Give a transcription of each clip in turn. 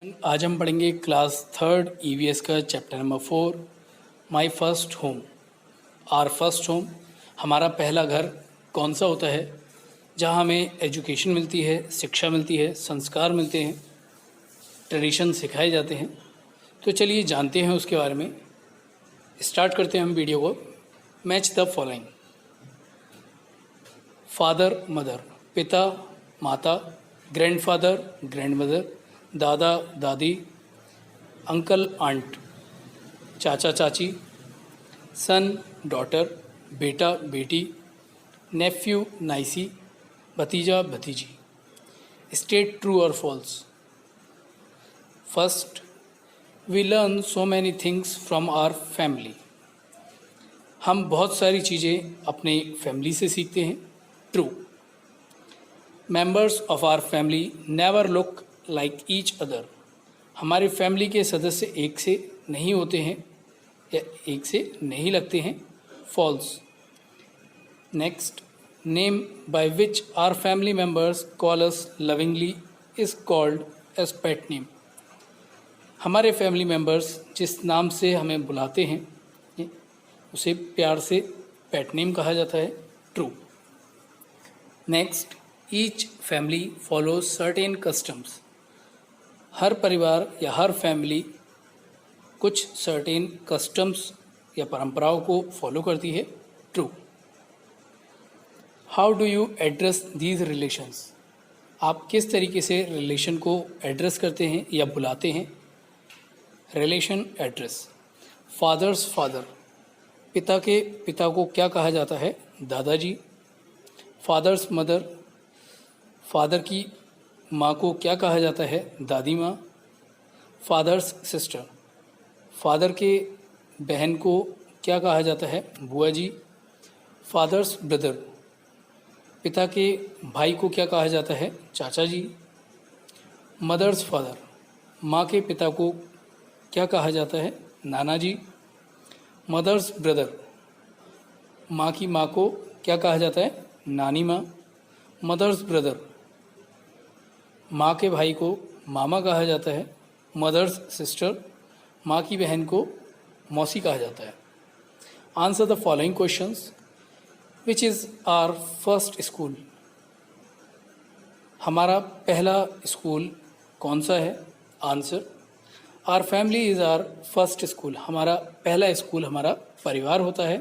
आज हम पढ़ेंगे क्लास थर्ड ईवीएस का chapter number 4 my first home. Our first home, हमारा पहला घर कौन सा होता है जहां हमें एजुकेशन मिलती है, शिक्षा मिलती है, संस्कार मिलते हैं, ट्रेडिशन सिखाए जाते हैं। तो चलिए जानते हैं उसके बारे में। स्टार्ट करते हैं हम वीडियो को। Match the following: father mother, पिता माता, ग्रैंडफादर ग्रैंडमदर, दादा दादी, अंकल आंट, चाचा चाची, सन डॉटर, बेटा बेटी, नेफ्यू नाइसी, भतीजा भतीजी। स्टेट ट्रू और false. First, we learn so many things from our family. हम बहुत सारी चीज़ें अपने फैमिली से सीखते हैं। True. Members of our family never look like each other. हमारे फैमिली के सदस्य एक से नहीं होते हैं या एक से नहीं लगते हैं। False. Next, name by which our family members call us lovingly is called as pet name. हमारे फैमिली मेंबर्स जिस नाम से हमें बुलाते हैं उसे प्यार से पेट नेम कहा जाता है। True. Next, each family follows certain customs. हर परिवार या हर फैमिली कुछ सर्टेन कस्टम्स या परंपराओं को फॉलो करती है। True. How do you address these relations. आप किस तरीके से रिलेशन को एड्रेस करते हैं या बुलाते हैं। Relation address. फादर्स फादर, पिता के पिता को क्या कहा जाता है। दादाजी। फादर्स मदर, फादर की माँ को क्या कहा जाता है। दादी माँ। फादर्स सिस्टर, फादर के बहन को क्या कहा जाता है। बुआ जी। फादर्स ब्रदर, पिता के भाई को क्या कहा जाता है। चाचा जी। मदर्स फादर, माँ के पिता को क्या कहा जाता है। नाना जी। मदर्स ब्रदर, माँ की माँ को क्या कहा जाता है। नानी माँ। मदर्स ब्रदर, माँ के भाई को मामा कहा जाता है। मदर्स सिस्टर, माँ की बहन को मौसी कहा जाता है। Answer the following questions. Which is our first school. हमारा पहला स्कूल कौन सा है। Answer, our family is our first school. हमारा पहला स्कूल हमारा परिवार होता है।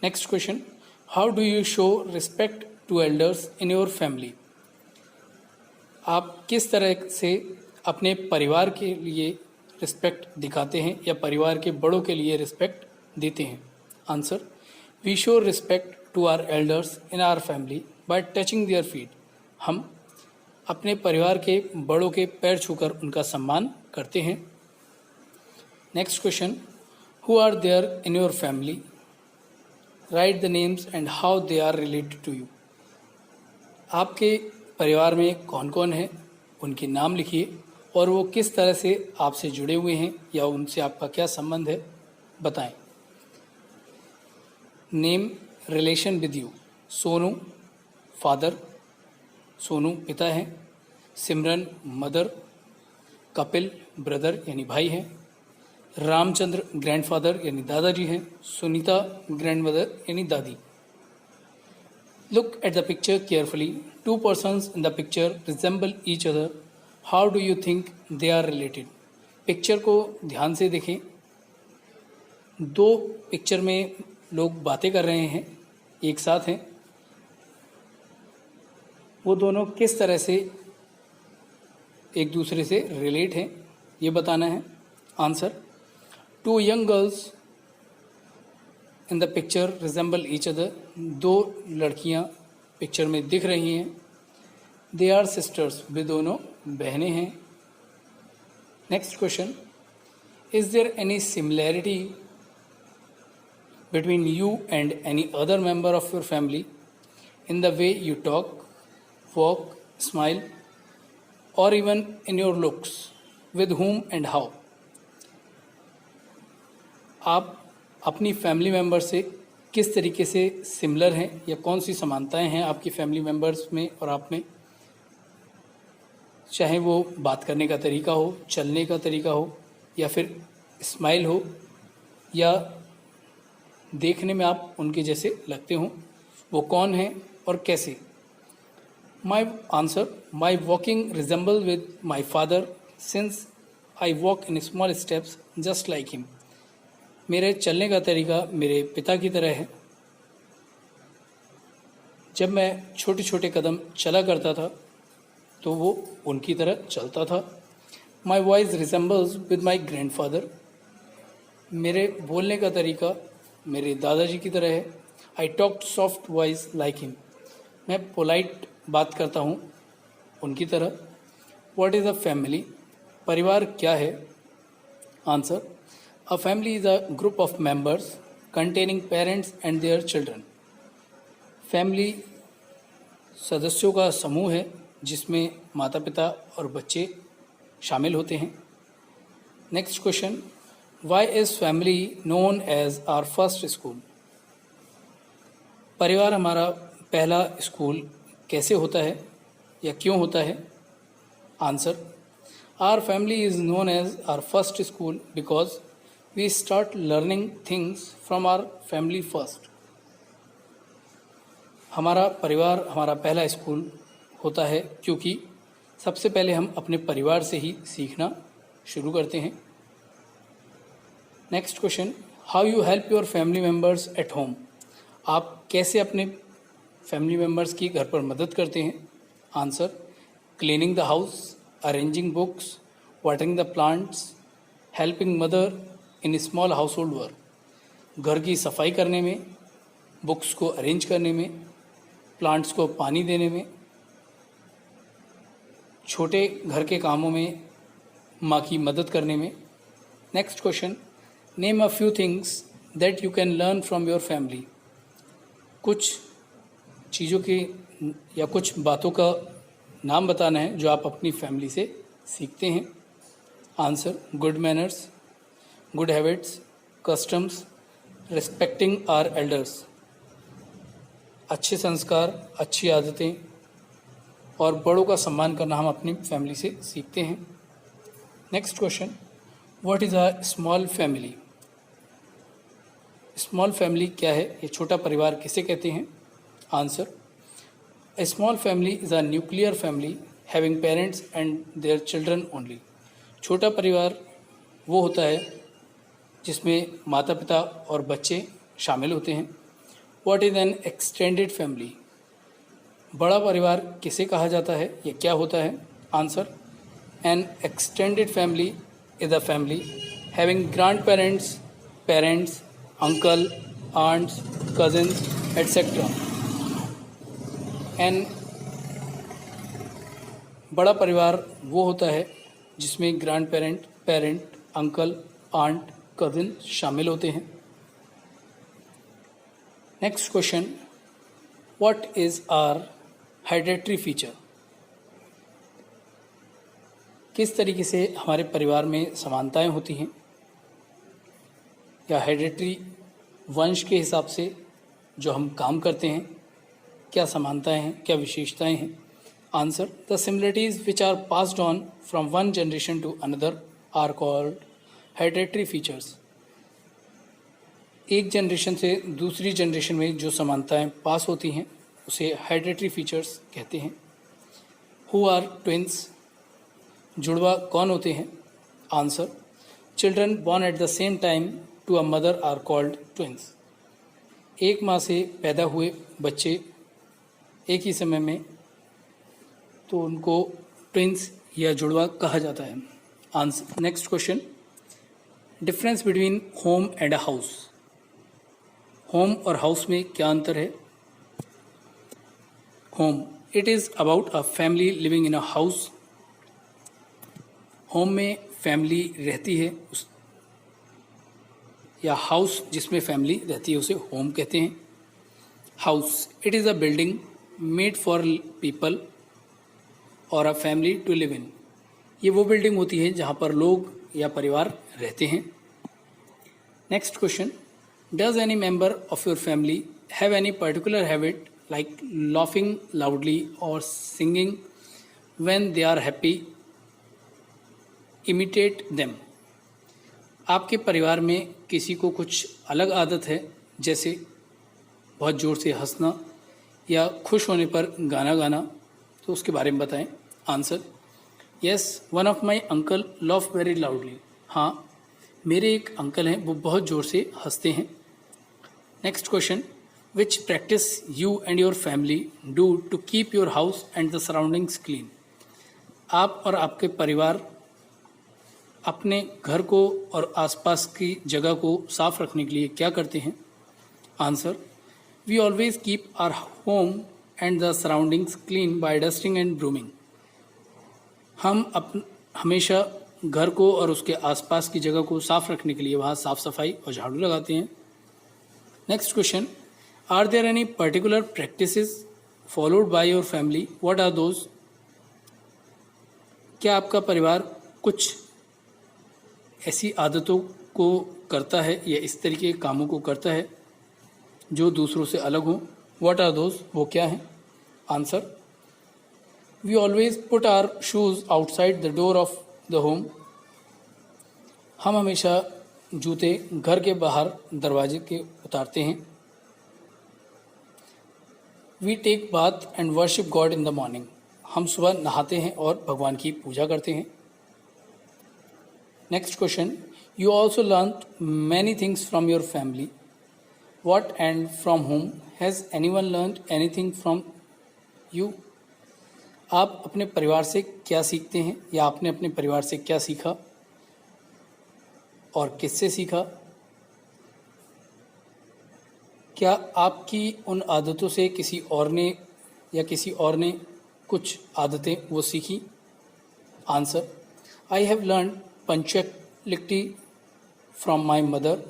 Next question, how do you show respect to elders in your family. आप किस तरह से अपने परिवार के लिए रिस्पेक्ट दिखाते हैं या परिवार के बड़ों के लिए रिस्पेक्ट देते हैं। Answer, we show respect to our elders in our family by touching their feet. हम अपने परिवार के बड़ों के पैर छूकर उनका सम्मान करते हैं। Next question, who are there in your family. Write the names and how they are related to you. आपके परिवार में कौन कौन है, उनके नाम लिखिए और वो किस तरह से आपसे जुड़े हुए हैं या उनसे आपका क्या संबंध है बताएं। Name relation with you. Sonu father, Sonu पिता हैं। सिमरन मदर। कपिल ब्रदर यानी भाई हैं। रामचंद्र ग्रैंडफादर यानी दादाजी हैं। सुनीता ग्रैंडमदर यानी दादी। Look at the picture carefully. Two persons in the picture resemble each other. How do you think they are related? Picture को ध्यान से देखें। दो पिक्चर में लोग बातें कर रहे हैं, एक साथ हैं। वो दोनों किस तरह से एक दूसरे से रिलेट हैं ये बताना है। Answer, two young girls in the picture resemble each other. दो लड़कियां पिक्चर में दिख रही हैं। दे आर सिस्टर्स, वे दोनों बहनें हैं। Next question, is there any similarity between you and any other member of your family in the way you talk, walk, smile और even in your looks. With whom and how. आप अपनी family member से किस तरीके से similar हैं या कौन सी समानताएं हैं आपकी फैमिली मेम्बर्स में और आप में। चाहे वो बात करने का तरीका हो, चलने का तरीका हो, या फिर स्माइल हो, या देखने में आप उनके जैसे लगते हो, वो कौन है और कैसे? My answer, my walking resemble with my father since I walk in small steps just like him. मेरे चलने का तरीका मेरे पिता की तरह है। जब मैं छोटे छोटे कदम चला करता था तो वो उनकी तरह चलता था। My voice resembles with my grandfather. मेरे बोलने का तरीका मेरे दादाजी की तरह है। I talked soft voice like him. मैं पोलाइट बात करता हूँ उनकी तरह। What is a family? परिवार क्या है? Answer, a family is a group of members containing parents and their children. Family सदस्यों का समूह है जिसमें माता पिता और बच्चे शामिल होते हैं। Next question, why is family known as our first school? परिवार हमारा पहला स्कूल कैसे होता है या क्यों होता है? Answer, our family is known as our first school because we start learning things from our family first. हमारा परिवार हमारा पहला स्कूल होता है क्योंकि सबसे पहले हम अपने परिवार से ही सीखना शुरू करते हैं। Next question, how you help your family members at home? आप कैसे अपने फैमिली मेम्बर्स की घर पर मदद करते हैं? Answer, cleaning the house, arranging books, watering the plants, helping mother in small house hold work. घर की सफाई करने में, बुक्स को अरेंज करने में, प्लांट्स को पानी देने में, छोटे घर के कामों में माँ की मदद करने में। Next question, name a few things that you can learn from your family. कुछ चीज़ों की या कुछ बातों का नाम बताना है जो आप अपनी फैमिली से सीखते हैं। Answer, good manners, good habits, customs, respecting our elders. अच्छे संस्कार, अच्छी आदतें और बड़ों का सम्मान करना हम अपनी फैमिली से सीखते हैं। Next question, what is a small family? Small family क्या है? ये छोटा परिवार किसे कहते हैं? Answer, a small family is a nuclear family having parents and their children only. छोटा परिवार वो होता है जिसमें माता पिता और बच्चे शामिल होते हैं। What is an extended family? बड़ा परिवार किसे कहा जाता है, ये क्या होता है? Answer, an extended family is a family having grandparents, parents, uncle, aunts, cousins, etc. An बड़ा परिवार वो होता है जिसमें grand parent, parent, uncle, aunt, cousin शामिल होते हैं। Next question, what is our hereditary feature? किस तरीके से हमारे परिवार में समानताएं होती हैं या हेरिडिटरी वंश के हिसाब से जो हम काम करते हैं क्या समानताएं हैं, क्या विशेषताएं हैं? Answer, the similarities which are passed on from one generation to another are called hereditary features. एक जनरेशन से दूसरी जनरेशन में जो समानताएं पास होती हैं उसे हेरिडिटरी फीचर्स कहते हैं। Who are twins? जुड़वा कौन होते हैं? Answer, children born at the same time to a mother are called twins. एक माँ से पैदा हुए बच्चे एक ही समय में तो उनको ट्विंस या जुड़वा कहा जाता है। Answer, next question, difference between home and a house. Home और हाउस में क्या अंतर है? Home, it is about a family living in a house. Home में फैमिली रहती है या हाउस जिसमें फैमिली रहती है उसे होम कहते हैं। House, it is a building made for people और a family to live in. ये वो बिल्डिंग होती है जहाँ पर लोग या परिवार रहते हैं। Next question, does any member of your family have any particular habit like laughing loudly और singing when they are happy, imitate them. आपके परिवार में किसी को कुछ अलग आदत है, जैसे बहुत ज़ोर से हंसना या खुश होने पर गाना गाना, तो उसके बारे में बताएं. Answer: yes, one of my uncle love very loudly. हाँ, मेरे एक अंकल हैं, वो बहुत ज़ोर से हंसते हैं. Next question: which practice you and your family do to keep your house and the surroundings clean. आप और आपके परिवार अपने घर को और आसपास की जगह को साफ रखने के लिए क्या करते हैं. Answer: we always keep our home and the surroundings clean by dusting and brooming. हम हमेशा घर को और उसके आसपास की जगह को साफ रखने के लिए वहाँ साफ सफाई और झाड़ू लगाते हैं. Next question: are there any particular practices followed by your family, what are those. क्या आपका परिवार कुछ ऐसी आदतों को करता है या इस तरीके के कामों को करता है जो दूसरों से अलग हों. व्हाट आर दोज, वो क्या हैं. Answer: we always put our shoes outside the door of the home. हम हमेशा जूते घर के बाहर दरवाजे के उतारते हैं. We take bath and worship God in the morning. हम सुबह नहाते हैं और भगवान की पूजा करते हैं. Next question: you also learn many things from your family, what and from home. Has anyone learn anything from you. आप अपने परिवार से क्या सीखते हैं या आपने अपने परिवार से क्या सीखा और किससे सीखा. क्या आपकी उन आदतों से किसी और ने कुछ आदतें वो सीखी. Answer: I have learn punctuality from my mother,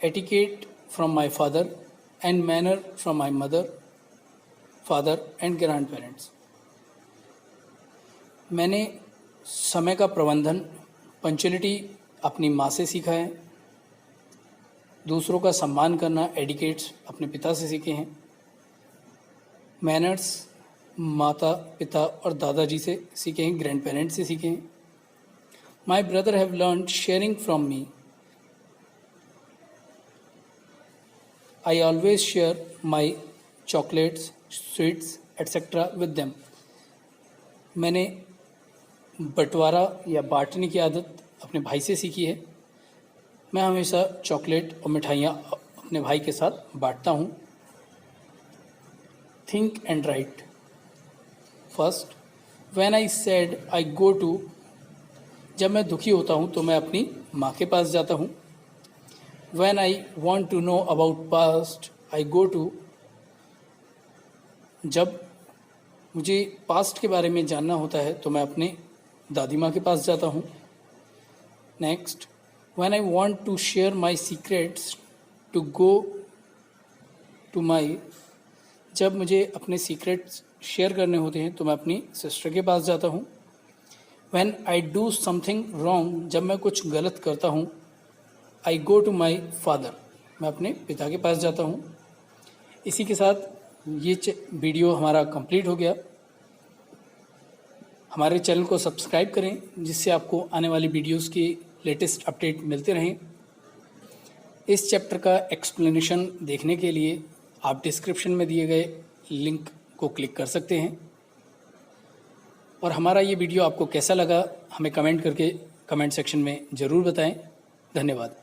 etiquette from my father and manner from my mother, father and grand parents. मैंने समय का प्रबंधन, पंक्चुअलिटी अपनी माँ से सीखा है. दूसरों का सम्मान करना, एडिकेट्स अपने पिता से सीखे हैं. मैनर्स माता पिता और दादाजी से सीखे हैं, ग्रैंड पेरेंट्स से सीखे हैं. My brother have learn sharing from me. I always share my chocolates, sweets etcetera with them. मैंने बंटवारा या बांटने की आदत अपने भाई से सीखी है. मैं हमेशा चॉकलेट और मिठाइयाँ अपने भाई के साथ बांटता हूँ. Think and write. First, when I sad I go to. जब मैं दुखी होता हूँ तो मैं अपनी माँ के पास जाता हूँ. When I want to know about past I go to. जब मुझे पास्ट के बारे में जानना होता है तो मैं अपने दादी माँ के पास जाता हूँ. Next, when I want to share my secrets to go to my. जब मुझे अपने सीक्रेट्स शेयर करने होते हैं तो मैं अपनी सिस्टर के पास जाता हूँ. When I do something wrong. जब मैं कुछ गलत करता हूँ, आई गो टू माई फादर. मैं अपने पिता के पास जाता हूँ. इसी के साथ ये वीडियो हमारा कंप्लीट हो गया. हमारे चैनल को सब्सक्राइब करें जिससे आपको आने वाली वीडियोस की लेटेस्ट अपडेट मिलते रहें. इस चैप्टर का एक्सप्लेनेशन देखने के लिए आप डिस्क्रिप्शन में दिए गए लिंक को क्लिक कर सकते हैं. और हमारा ये वीडियो आपको कैसा लगा हमें कमेंट करके कमेंट सेक्शन में ज़रूर बताएं. धन्यवाद.